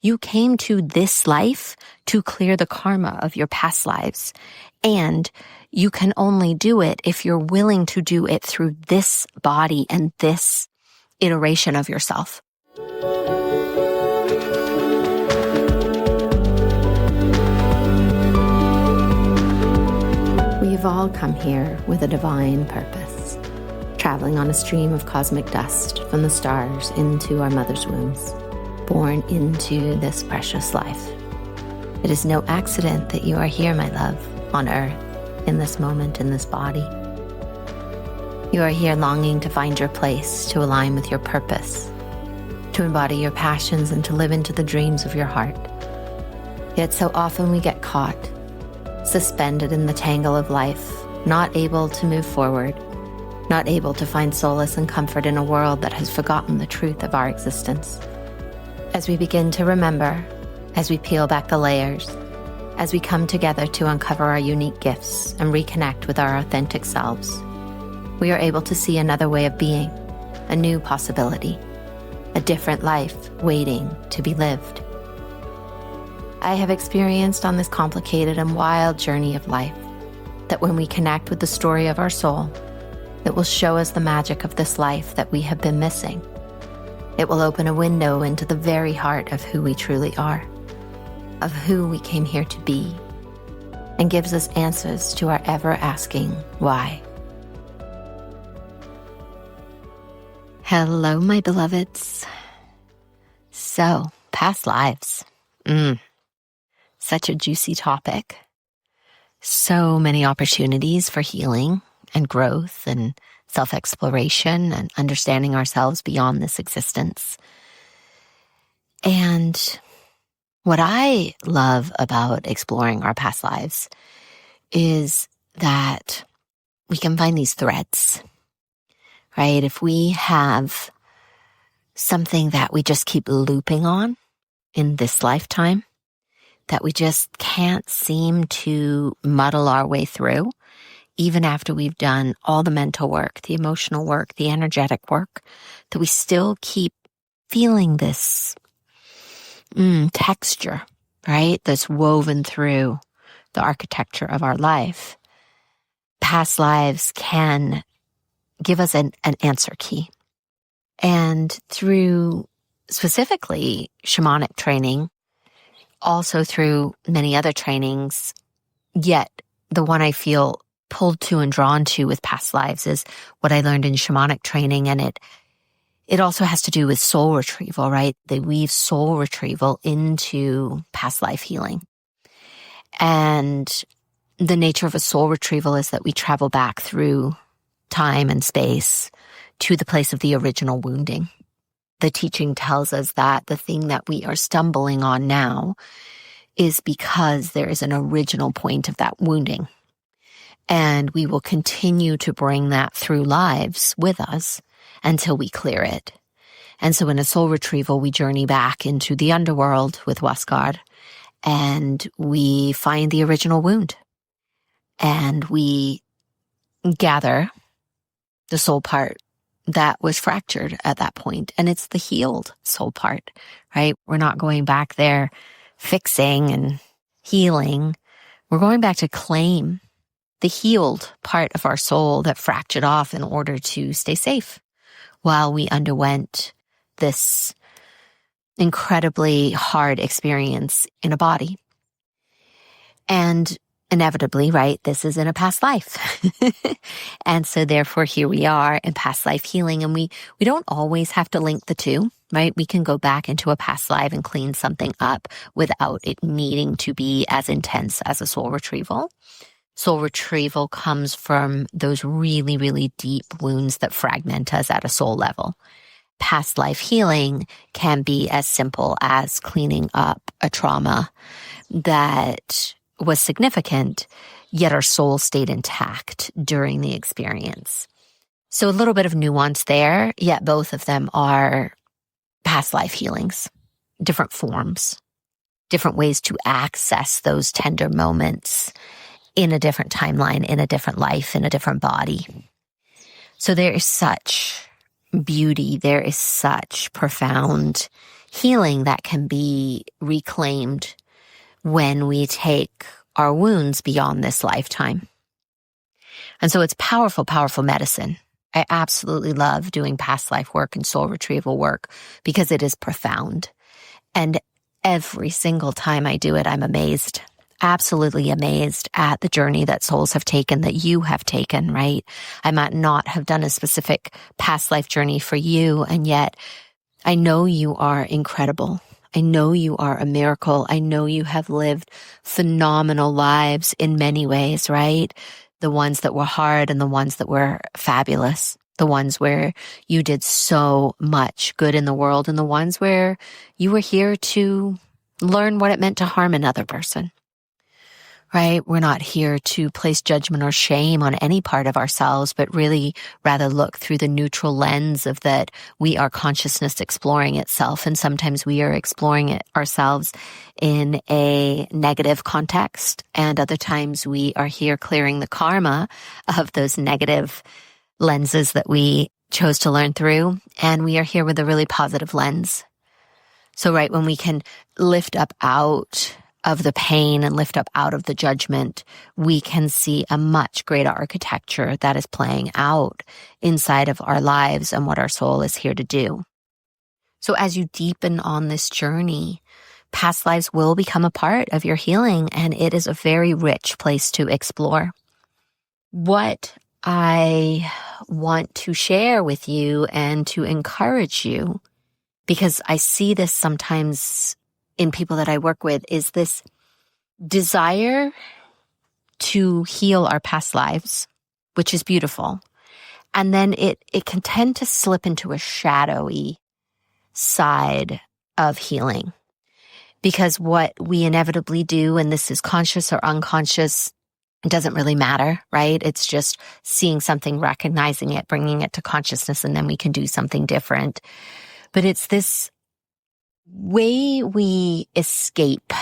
You came to this life to clear the karma of your past lives. And you can only do it if you're willing to do it through this body and this iteration of yourself. We've all come here with a divine purpose, traveling on a stream of cosmic dust from the stars into our mother's wombs, born into this precious life. It is no accident that you are here, my love, on earth, in this moment, in this body. You are here longing to find your place, to align with your purpose, to embody your passions and to live into the dreams of your heart. Yet so often we get caught, suspended in the tangle of life, not able to move forward, not able to find solace and comfort in a world that has forgotten the truth of our existence. As we begin to remember, as we peel back the layers, as we come together to uncover our unique gifts and reconnect with our authentic selves, we are able to see another way of being, a new possibility, a different life waiting to be lived. I have experienced on this complicated and wild journey of life that when we connect with the story of our soul, it will show us the magic of this life that we have been missing. It will open a window into the very heart of who we truly are, of who we came here to be, and gives us answers to our ever-asking why. Hello, my beloveds. So, past lives. Such a juicy topic. So many opportunities for healing and growth and self-exploration and understanding ourselves beyond this existence. And what I love about exploring our past lives is that we can find these threads, right? If we have something that we just keep looping on in this lifetime, that we just can't seem to muddle our way through, even after we've done all the mental work, the emotional work, the energetic work, that we still keep feeling this texture, right? That's woven through the architecture of our life. Past lives can give us an answer key. And through specifically shamanic training, also through many other trainings, yet the one I feel pulled to and drawn to with past lives is what I learned in shamanic training. And it also has to do with soul retrieval, right? They weave soul retrieval into past life healing. And the nature of a soul retrieval is that we travel back through time and space to the place of the original wounding. The teaching tells us that the thing that we are stumbling on now is because there is an original point of that wounding. And we will continue to bring that through lives with us until we clear it. And so in a soul retrieval, we journey back into the underworld with Huascar, and we find the original wound. And we gather the soul part that was fractured at that point. And it's the healed soul part, right? We're not going back there fixing and healing. We're going back to claim the healed part of our soul that fractured off in order to stay safe while we underwent this incredibly hard experience in a body. And inevitably, right, this is in a past life. And so therefore here we are in past life healing, and we don't always have to link the two, right? We can go back into a past life and clean something up without it needing to be as intense as a soul retrieval. Soul retrieval comes from those really, really deep wounds that fragment us at a soul level. Past life healing can be as simple as cleaning up a trauma that was significant, yet our soul stayed intact during the experience. So a little bit of nuance there, yet both of them are past life healings, different forms, different ways to access those tender moments in a different timeline, in a different life, in a different body. So there is such beauty, there is such profound healing that can be reclaimed when we take our wounds beyond this lifetime. And so it's powerful, powerful medicine. I absolutely love doing past life work and soul retrieval work because it is profound. And every single time I do it, I'm amazed, absolutely amazed at the journey that souls have taken, that you have taken, right? I might not have done a specific past life journey for you, and yet I know you are incredible. I know you are a miracle. I know you have lived phenomenal lives in many ways, right? The ones that were hard and the ones that were fabulous. The ones where you did so much good in the world and the ones where you were here to learn what it meant to harm another person, right? We're not here to place judgment or shame on any part of ourselves, but really rather look through the neutral lens of that we are consciousness exploring itself. And sometimes we are exploring it ourselves in a negative context. And other times we are here clearing the karma of those negative lenses that we chose to learn through. And we are here with a really positive lens. So, right, when we can lift up out of the pain and lift up out of the judgment, we can see a much greater architecture that is playing out inside of our lives and what our soul is here to do. So as you deepen on this journey, past lives will become a part of your healing, and it is a very rich place to explore. What I want to share with you and to encourage you, because I see this sometimes in people that I work with, is this desire to heal our past lives, which is beautiful. And then it can tend to slip into a shadowy side of healing. Because what we inevitably do, and this is conscious or unconscious, it doesn't really matter, right? It's just seeing something, recognizing it, bringing it to consciousness, and then we can do something different. But it's this way we escape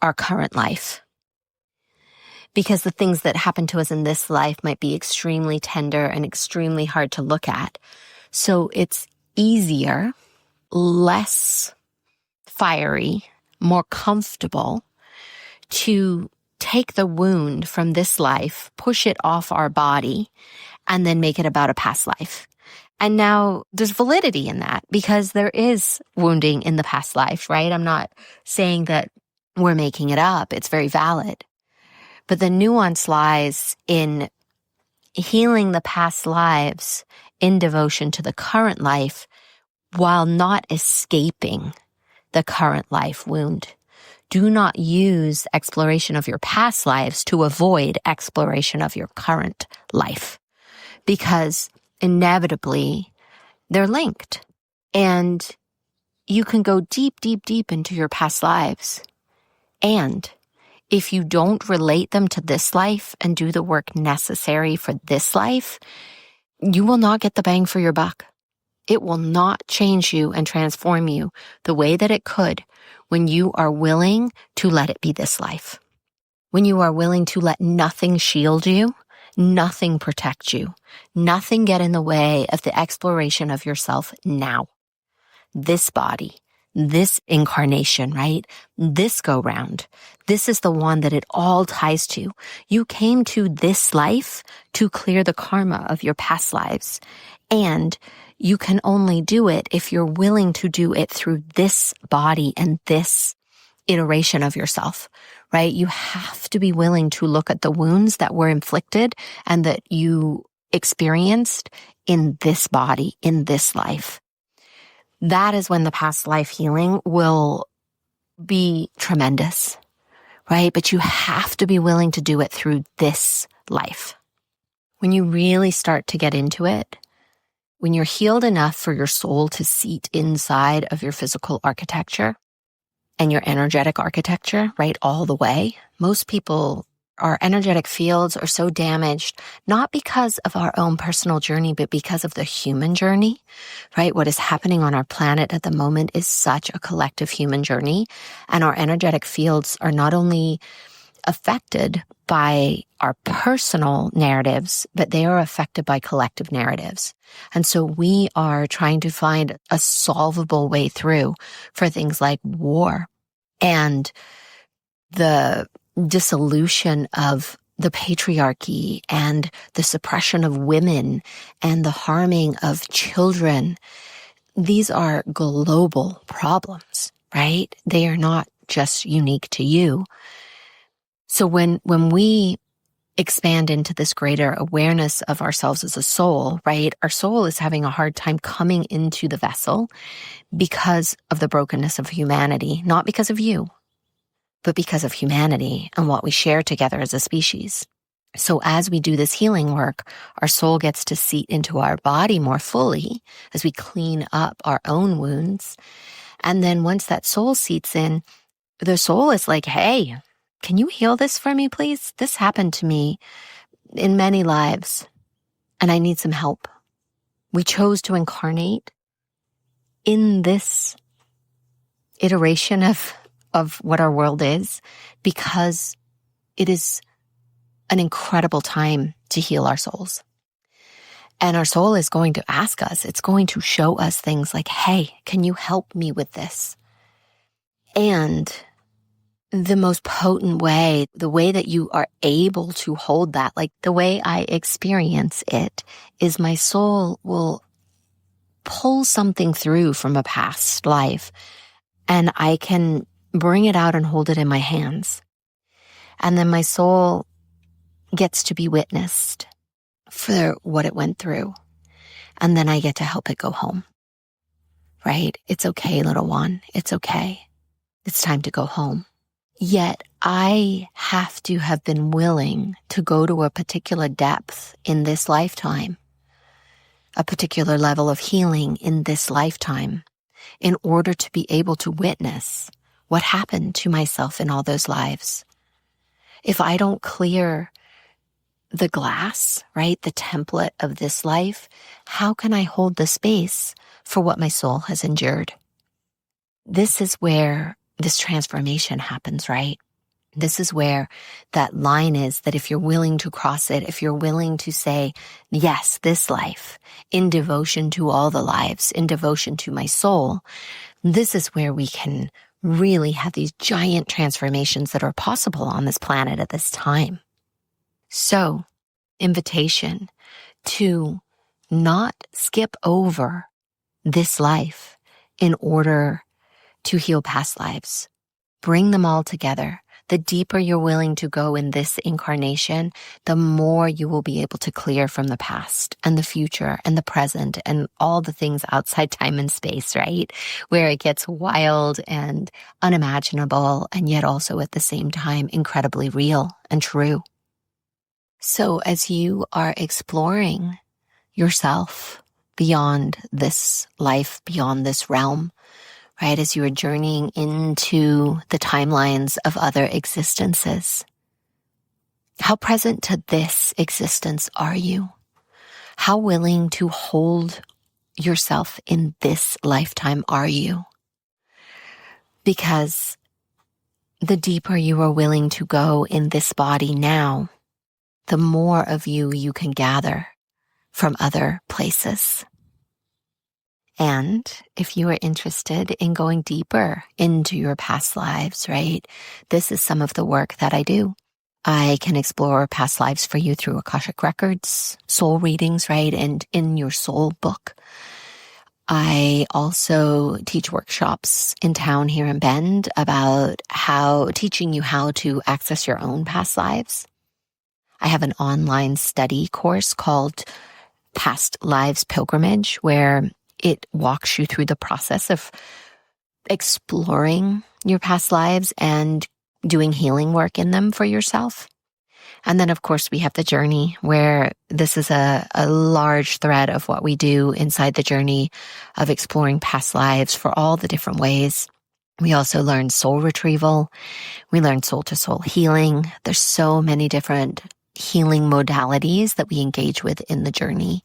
our current life. Because the things that happen to us in this life might be extremely tender and extremely hard to look at. So it's easier, less fiery, more comfortable to take the wound from this life, push it off our body, and then make it about a past life. And now there's validity in that because there is wounding in the past life, right? I'm not saying that we're making it up. It's very valid. But the nuance lies in healing the past lives in devotion to the current life while not escaping the current life wound. Do not use exploration of your past lives to avoid exploration of your current life, because inevitably they're linked, and you can go deep, deep, deep into your past lives. And if you don't relate them to this life and do the work necessary for this life, you will not get the bang for your buck. It will not change you and transform you the way that it could when you are willing to let it be this life. When you are willing to let nothing shield you, nothing protect you, nothing get in the way of the exploration of yourself now. This body, this incarnation, right? This go round. This is the one that it all ties to. You came to this life to clear the karma of your past lives. And you can only do it if you're willing to do it through this body and this iteration of yourself, right? You have to be willing to look at the wounds that were inflicted and that you experienced in this body, in this life. That is when the past life healing will be tremendous, right? But you have to be willing to do it through this life. When you really start to get into it, when you're healed enough for your soul to seat inside of your physical architecture and your energetic architecture, right, all the way, most people, our energetic fields are so damaged, not because of our own personal journey, but because of the human journey, right? What is happening on our planet at the moment is such a collective human journey. And our energetic fields are not only affected by our personal narratives, but they are affected by collective narratives. And so we are trying to find a solvable way through for things like war and the dissolution of the patriarchy and the suppression of women and the harming of children. These are global problems, right? They are not just unique to you. So when we expand into this greater awareness of ourselves as a soul, right? Our soul is having a hard time coming into the vessel because of the brokenness of humanity, not because of you, but because of humanity and what we share together as a species. So as we do this healing work, our soul gets to seat into our body more fully as we clean up our own wounds. And then once that soul seats in, the soul is like, hey, can you heal this for me, please? This happened to me in many lives, and I need some help. We chose to incarnate in this iteration of what our world is because it is an incredible time to heal our souls. And our soul is going to ask us, it's going to show us things like, hey, can you help me with this? And the most potent way, the way that you are able to hold that, like the way I experience it, is my soul will pull something through from a past life and I can bring it out and hold it in my hands. And then my soul gets to be witnessed for what it went through. And then I get to help it go home. Right? It's okay, little one. It's okay. It's time to go home. Yet I have to have been willing to go to a particular depth in this lifetime, a particular level of healing in this lifetime, in order to be able to witness what happened to myself in all those lives. If I don't clear the glass, right, the template of this life, how can I hold the space for what my soul has endured? This is where this transformation happens, right? This is where that line is that if you're willing to cross it, if you're willing to say, yes, this life, in devotion to all the lives, in devotion to my soul, this is where we can really have these giant transformations that are possible on this planet at this time. So, invitation to not skip over this life in order to heal past lives. Bring them all together. The deeper you're willing to go in this incarnation, the more you will be able to clear from the past and the future and the present and all the things outside time and space, right? Where it gets wild and unimaginable and yet also at the same time incredibly real and true. So as you are exploring yourself beyond this life, beyond this realm, right, as you are journeying into the timelines of other existences, how present to this existence are you? How willing to hold yourself in this lifetime are you? Because the deeper you are willing to go in this body now, the more of you can gather from other places. And if you are interested in going deeper into your past lives, right, this is some of the work that I do. I can explore past lives for you through Akashic Records, soul readings, right, and in your soul book. I also teach workshops in town here in Bend about teaching you how to access your own past lives. I have an online study course called Past Lives Pilgrimage, where it walks you through the process of exploring your past lives and doing healing work in them for yourself. And then, of course, we have the journey, where this is a large thread of what we do inside the journey of exploring past lives for all the different ways. We also learn soul retrieval. We learn soul-to-soul healing. There's so many different healing modalities that we engage with in the journey.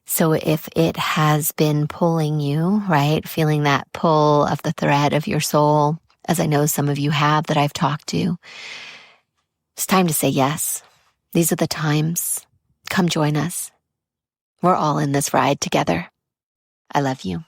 So if it has been pulling you, right, feeling that pull of the thread of your soul, as I know some of you have that I've talked to, It's time to say yes. These are the times. Come join us. We're all in this ride together. I love you.